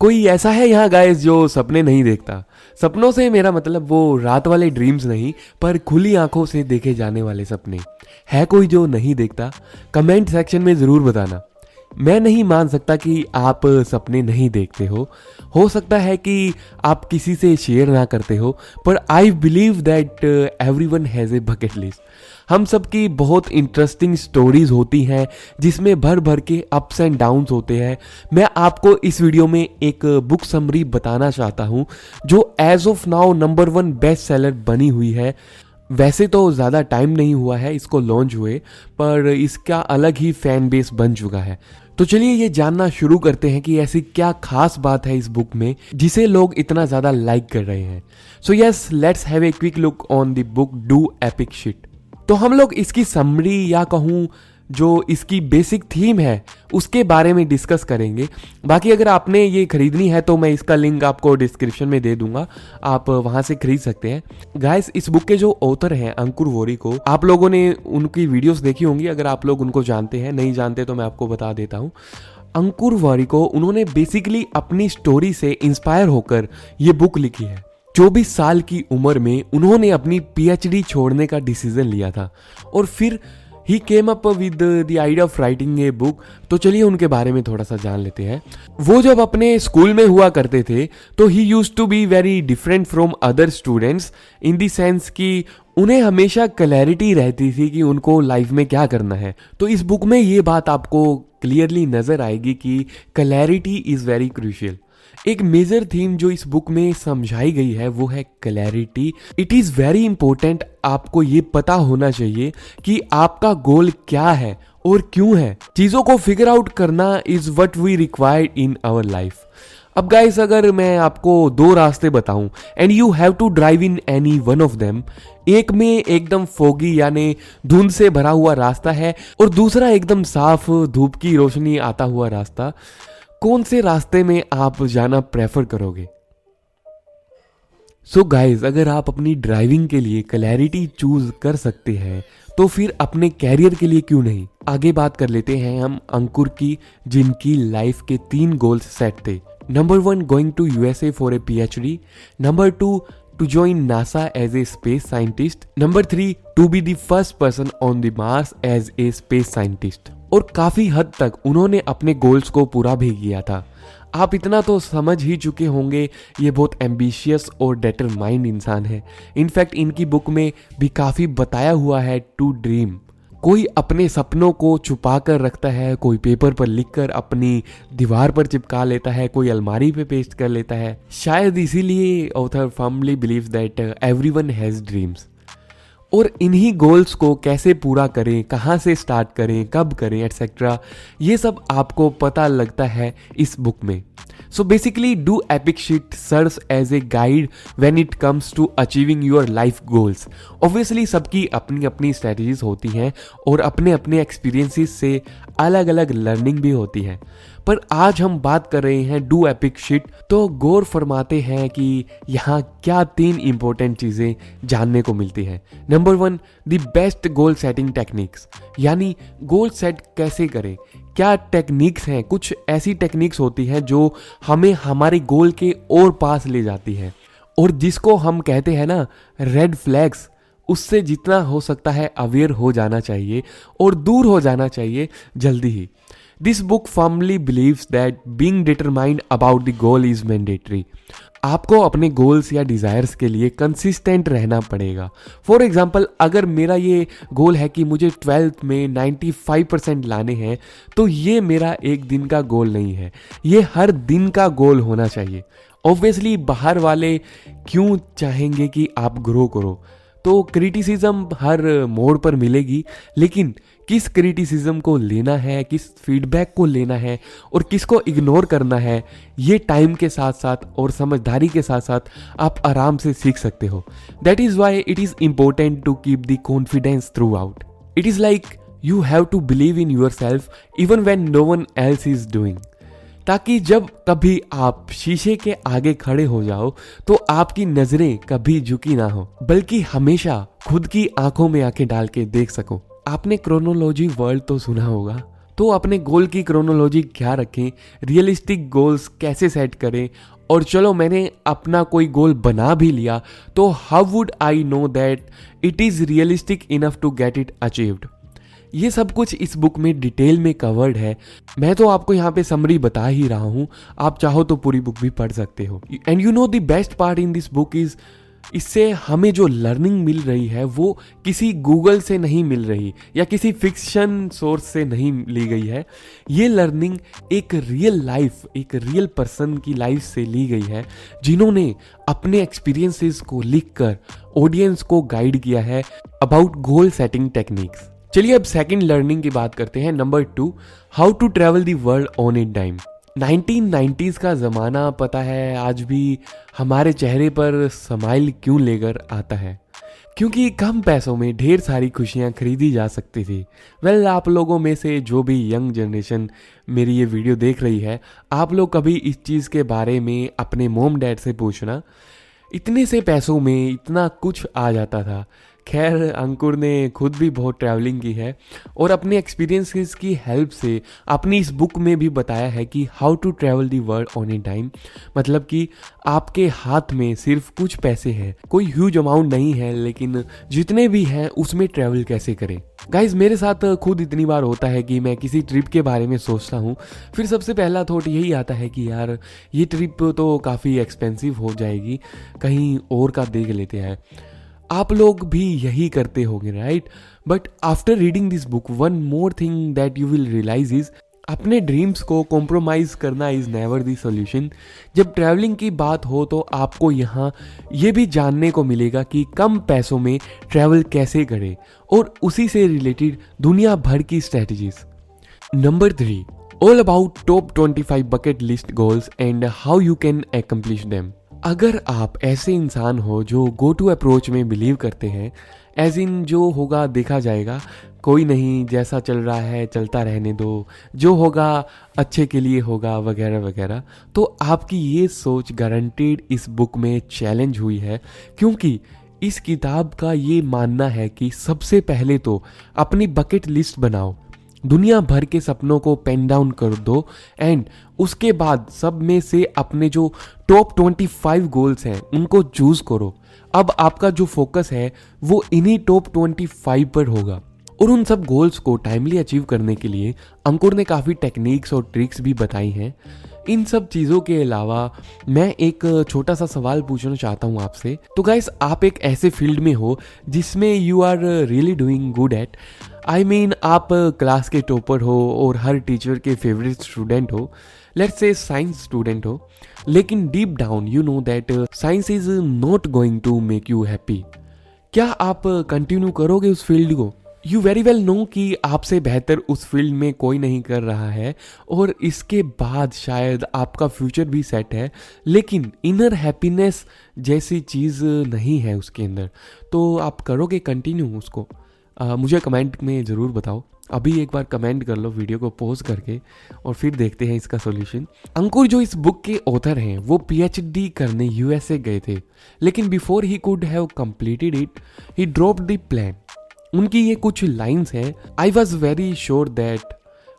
कोई ऐसा है यहाँ गाइस जो सपने नहीं देखता। सपनों से मेरा मतलब वो रात वाले ड्रीम्स नहीं, पर खुली आंखों से देखे जाने वाले सपने। है कोई जो नहीं देखता? कमेंट सेक्शन में ज़रूर बताना। मैं नहीं मान सकता कि आप सपने नहीं देखते हो सकता है कि आप किसी से शेयर ना करते हो, पर I believe that everyone has a bucket list. हम सब की बहुत इंटरेस्टिंग स्टोरीज होती हैं जिसमें भर भर के अप्स एंड डाउन्स होते हैं। मैं आपको इस वीडियो में एक बुक समरी बताना चाहता हूँ जो as of now number 1 best seller बनी हुई है। वैसे तो ज़्यादा टाइम नहीं हुआ है इसको लॉन्च हुए, पर इसका अलग ही फैन बेस बन चुका है। तो चलिए ये जानना शुरू करते हैं कि ऐसी क्या खास बात है इस बुक में जिसे लोग इतना ज़्यादा लाइक कर रहे हैं। So yes, let's have a quick look on the book do epic shit. तो हम लोग इसकी समरी या कहूँ जो इसकी बेसिक थीम है उसके बारे में डिस्कस करेंगे। बाकी अगर आपने ये खरीदनी है तो मैं इसका लिंक आपको डिस्क्रिप्शन में दे दूंगा, आप वहां से खरीद सकते हैं। गाइस, इस बुक के जो ऑथर हैं अंकुर वोरिको, आप लोगों ने उनकी वीडियोस देखी होंगी। अगर आप लोग उनको जानते हैं, नहीं जानते तो मैं आपको बता देता हूँ। अंकुर वोरिको, उन्होंने बेसिकली अपनी स्टोरी से इंस्पायर होकर ये बुक लिखी है। 24 साल की उम्र में उन्होंने अपनी PhD छोड़ने का डिसीजन लिया था और फिर he came up with the idea of writing a book. तो चलिए उनके बारे में थोड़ा सा जान लेते हैं। वो जब अपने स्कूल में हुआ करते थे तो he used to be very different from other students in the sense कि उन्हें हमेशा क्लैरिटी रहती थी कि उनको लाइफ में क्या करना है। तो इस बुक में ये बात आपको क्लियरली नजर आएगी कि क्लैरिटी इज वेरी क्रूशियल। एक मेजर थीम जो इस बुक में समझाई गई है वो है clarity. It is very important, आपको ये पता होना चाहिए कि आपका गोल क्या है और क्यों है। चीजों को फिगर आउट करना is what we required in our life. अब गाइस, अगर मैं आपको 2 रास्ते बताऊं and you have to drive in any one of them, एक में एकदम फोगी यानी धुंध से भरा हुआ रास्ता है और दूसरा एकदम साफ धूप की रोशनी आता हुआ रास्ता, कौन से रास्ते में आप जाना प्रेफर करोगे? सो गाइज, अगर आप अपनी ड्राइविंग के लिए क्लैरिटी चूज कर सकते हैं तो फिर अपने कैरियर के लिए क्यों नहीं? आगे बात कर लेते हैं हम अंकुर की, जिनकी लाइफ के 3 गोल्स सेट थे। Number 1, going to USA for a PhD। Number 2, to join NASA as a space scientist. Number 3, to be the first person on the Mars as a space scientist. और काफी हद तक उन्होंने अपने goals को पूरा भी किया था। आप इतना तो समझ ही चुके होंगे ये बहुत एम्बिशियस और डिटरमाइंड इंसान है। इनफैक्ट इनकी बुक में भी काफी बताया हुआ है टू ड्रीम। कोई अपने सपनों को छुपा कर रखता है, कोई पेपर पर लिखकर अपनी दीवार पर चिपका लेता है, कोई अलमारी पे पेस्ट कर लेता है। शायद इसीलिए author firmly believes that everyone has dreams. और इन्हीं गोल्स को कैसे पूरा करें, कहाँ से स्टार्ट करें, कब करें, एटसेट्रा, ये सब आपको पता लगता है इस बुक में। So basically do epic shit serves as a guide when it comes to achieving your life goals. Obviously सबकी अपनी अपनी स्ट्रेटजीज होती हैं और अपने अपने एक्सपीरियंसेस से अलग अलग लर्निंग भी होती है, पर आज हम बात कर रहे हैं डू एपिक शिट। तो गौर फरमाते हैं कि यहाँ क्या 3 इंपॉर्टेंट चीजें जानने को मिलती है। Number 1, the best goal setting techniques, यानी गोल सेट कैसे करें, क्या टेक्निक्स हैं। कुछ ऐसी टेक्निक्स होती हैं जो हमें हमारे गोल के और पास ले जाती है और जिसको हम कहते हैं ना रेड फ्लैग्स, उससे जितना हो सकता है अवेयर हो जाना चाहिए और दूर हो जाना चाहिए जल्दी ही। This book firmly believes that being determined about the goal is mandatory. आपको अपने गोल्स या डिज़ायर्स के लिए कंसिस्टेंट रहना पड़ेगा। फॉर एग्जाम्पल, अगर मेरा ये गोल है कि मुझे 12th में 95% लाने हैं, तो ये मेरा एक दिन का गोल नहीं है, ये हर दिन का गोल होना चाहिए। ऑब्वियसली बाहर वाले क्यों चाहेंगे कि आप ग्रो करो, तो क्रिटिसिज्म हर मोड़ पर मिलेगी, लेकिन किस क्रिटिसिज्म को लेना है, किस फीडबैक को लेना है और किसको इग्नोर करना है, ये टाइम के साथ साथ और समझदारी के साथ साथ आप आराम से सीख सकते हो। That is why it is important to keep the confidence throughout. It is like you have to believe in yourself even when no one else is doing, ताकि जब कभी आप शीशे के आगे खड़े हो जाओ तो आपकी नजरें कभी झुकी ना हो, बल्कि हमेशा खुद की आंखों में आंखें डाल के देख सको। आपने क्रोनोलॉजी वर्ल्ड तो सुना होगा, तो अपने गोल की क्रोनोलॉजी क्या रखें, रियलिस्टिक गोल्स कैसे सेट करें, और चलो मैंने अपना कोई गोल बना भी लिया तो how would I know that it is realistic enough to get it achieved. ये सब कुछ इस बुक में डिटेल में कवर्ड है। मैं तो आपको यहाँ पे समरी बता ही रहा हूँ, आप चाहो तो पूरी बुक भी पढ़ सकते हो। And you know the best part in this book is, इससे हमें जो लर्निंग मिल रही है वो किसी गूगल से नहीं मिल रही या किसी फिक्शन सोर्स से नहीं ली गई है। ये लर्निंग एक रियल लाइफ, एक रियल पर्सन की लाइफ से ली गई है, जिन्होंने अपने एक्सपीरियंसेस को लिखकर ऑडियंस को गाइड किया है अबाउट गोल सेटिंग टेक्निक्स। चलिए अब सेकंड लर्निंग की बात करते हैं। Number 2, how to travel the world on a dime. 1990s का ज़माना पता है आज भी हमारे चेहरे पर स्माइल क्यों लेकर आता है, क्योंकि कम पैसों में ढेर सारी खुशियां खरीदी जा सकती थी। वेल, आप लोगों में से जो भी यंग जनरेशन मेरी ये वीडियो देख रही है, आप लोग कभी इस चीज़ के बारे में अपने मॉम डैड से पूछना, इतने से पैसों में इतना कुछ आ जाता था। खैर, अंकुर ने खुद भी बहुत ट्रैवलिंग की है और अपने एक्सपीरियंसेस की हेल्प से अपनी इस बुक में भी बताया है कि how to travel the world on a time. मतलब कि आपके हाथ में सिर्फ कुछ पैसे हैं, कोई ह्यूज अमाउंट नहीं है, लेकिन जितने भी हैं उसमें ट्रैवल कैसे करें। गाइज, मेरे साथ खुद इतनी बार होता है कि मैं किसी ट्रिप के बारे में सोचता हूँ, फिर सबसे पहला थॉट यही आता है कि यार ये ट्रिप तो काफ़ी एक्सपेंसिव हो जाएगी, कहीं और का देख लेते हैं। आप लोग भी यही करते होंगे, right? But after reading this book, one more thing that you will realise is, अपने ड्रीम्स को कॉम्प्रोमाइज़ करना इज़ नेवर द सॉल्यूशन। जब ट्रैवलिंग की बात हो तो आपको यहाँ ये भी जानने को मिलेगा कि कम पैसों में ट्रैवल कैसे करें और उसी से रिलेटेड दुनिया भर की strategies. Number 3, all about top 25 bucket list goals and how you can accomplish them. अगर आप ऐसे इंसान हो जो गो टू अप्रोच में बिलीव करते हैं, एज इन जो होगा देखा जाएगा, कोई नहीं, जैसा चल रहा है चलता रहने दो, जो होगा अच्छे के लिए होगा, वगैरह वगैरह, तो आपकी ये सोच गारंटीड इस बुक में चैलेंज हुई है। क्योंकि इस किताब का ये मानना है कि सबसे पहले तो अपनी बकेट लिस्ट बनाओ, दुनिया भर के सपनों को पेन डाउन कर दो, एंड उसके बाद सब में से अपने जो टॉप 25 गोल्स हैं उनको चूज करो। अब आपका जो फोकस है वो इन्हीं टॉप 25 पर होगा। और उन सब गोल्स को टाइमली अचीव करने के लिए अंकुर ने काफ़ी टेक्निक्स और ट्रिक्स भी बताई हैं। इन सब चीज़ों के अलावा मैं एक छोटा सा सवाल पूछना चाहता हूँ आपसे। तो गाइस, आप एक ऐसे फील्ड में हो जिसमें you are really doing good at, I mean आप क्लास के टॉपर हो और हर टीचर के फेवरेट स्टूडेंट हो, लेट्स से साइंस स्टूडेंट हो, लेकिन deep down you know that science is not going to make you happy. क्या आप कंटिन्यू करोगे उस फील्ड को? यू वेरी वेल नो कि आपसे बेहतर उस फील्ड में कोई नहीं कर रहा है और इसके बाद शायद आपका फ्यूचर भी सेट है, लेकिन इनर हैप्पीनेस जैसी चीज़ नहीं है उसके अंदर, तो आप करोगे कंटिन्यू उसको? मुझे कमेंट में ज़रूर बताओ। अभी एक बार कमेंट कर लो वीडियो को पॉज करके और फिर देखते हैं इसका सॉल्यूशन। अंकुर जो इस बुक के ऑथर हैं वो पीएचडी करने यूएसए गए थे, लेकिन before he could have completed it he dropped the plan. उनकी ये कुछ लाइन्स हैं, I was very sure that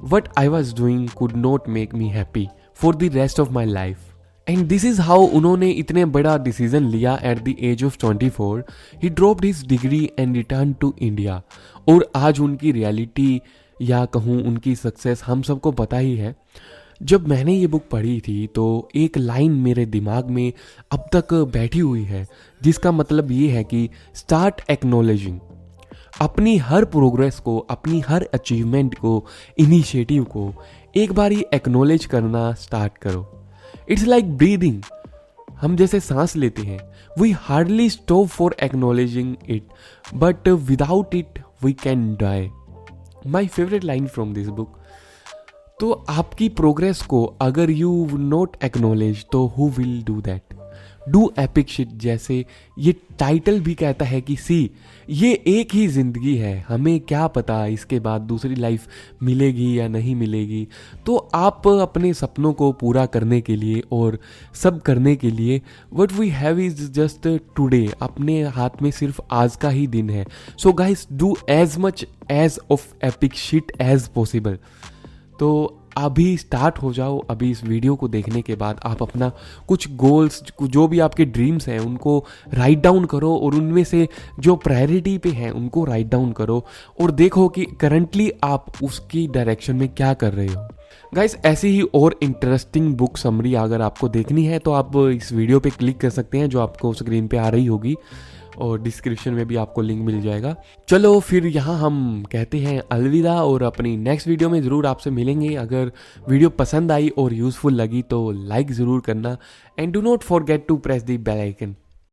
what I was doing could not make me happy for the rest of my life, and this is how उन्होंने इतने बड़ा decision लिया at the age of 24। He dropped his degree and return to India. और आज उनकी reality या कहूँ उनकी सक्सेस हम सबको पता ही है। जब मैंने ये बुक पढ़ी थी तो एक लाइन मेरे दिमाग में अब तक बैठी हुई है, जिसका मतलब ये है कि स्टार्ट एक्नॉलेजिंग। अपनी हर प्रोग्रेस को, अपनी हर अचीवमेंट को, इनिशिएटिव को एक बार ही एक्नॉलेज करना स्टार्ट करो। It's like breathing. हम जैसे सांस लेते हैं, we hardly stop for acknowledging it, but without it we can die. My favourite line from this book. तो आपकी प्रोग्रेस को अगर यू नॉट एक्नॉलेज तो who will do that? Do epic shit, जैसे ये टाइटल भी कहता है कि सी, ये एक ही जिंदगी है, हमें क्या पता इसके बाद दूसरी लाइफ मिलेगी या नहीं मिलेगी। तो आप अपने सपनों को पूरा करने के लिए और सब करने के लिए what we have is just today. अपने हाथ में सिर्फ आज का ही दिन है। So guys, do as much as of epic shit as possible. तो अभी स्टार्ट हो जाओ। अभी इस वीडियो को देखने के बाद आप अपना कुछ गोल्स, जो भी आपके ड्रीम्स हैं, उनको राइट डाउन करो और उनमें से जो प्रायोरिटी पे हैं उनको राइट डाउन करो और देखो कि करंटली आप उसकी डायरेक्शन में क्या कर रहे हो। गाइस, ऐसी ही और इंटरेस्टिंग बुक समरी अगर आपको देखनी है तो आप इस वीडियो पे क्लिक कर सकते हैं जो आपको स्क्रीन पे आ रही होगी, और डिस्क्रिप्शन में भी आपको लिंक मिल जाएगा। चलो फिर यहाँ हम कहते हैं अलविदा और अपनी नेक्स्ट वीडियो में ज़रूर आपसे मिलेंगे। अगर वीडियो पसंद आई और यूज़फुल लगी तो लाइक ज़रूर करना, and do not forget to press the bell icon.